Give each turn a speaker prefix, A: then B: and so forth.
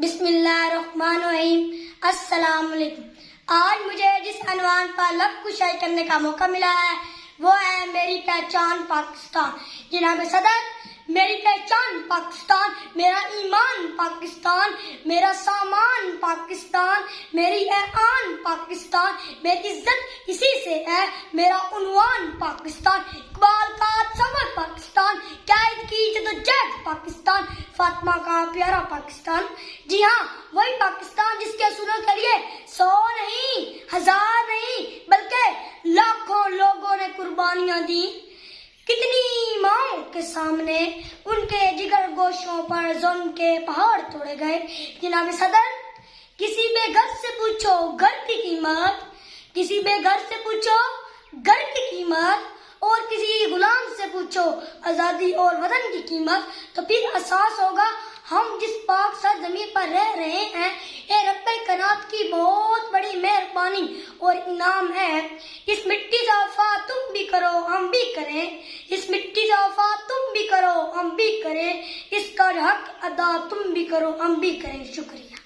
A: بسم اللہ الرحمن الرحیم۔ السلام علیکم۔ آج مجھے جس عنوان پر لفظ کشائی کرنے کا موقع ملا ہے وہ ہے میری پہچان پاکستان۔ جناب صدر، میری پہچان پاکستان، میرا ایمان پاکستان، میرا سامان پاکستان، میری آن پاکستان، میری عزت اسی سے ہے، میرا عنوان پاکستان، اقبال کا تصور پاکستان، قائد کی جدوجہد پاکستان، فاطمہ کا پیارا پاکستان۔ جی ہاں، وہی پاکستان جس کے اصولوں کے لیے 100 نہیں، 1000 نہیں بلکہ لاکھوں لوگوں نے قربانیاں دی۔ کتنی ماؤں کے سامنے ان کے جگر گوشوں پر ظلم کے پہاڑ توڑے گئے۔ جناب صدر، کسی بے گھر سے پوچھو گھر کی قیمت، کسی بے گھر سے پوچھو گھر کی قیمت، اور کسی غلام سے پوچھو آزادی اور وطن کی قیمت، تو پھر احساس ہوگا ہم جس پاک سرزمین پر رہ رہے ہیں اے رب کائنات کی بہت بڑی مہربانی اور انعام ہے۔ اس مٹی سے وفا تم بھی کرو ہم بھی کریں، اس مٹی سے وفا تم بھی کرو ہم بھی کریں، اس کا حق ادا تم بھی کرو ہم بھی کریں۔ شکریہ۔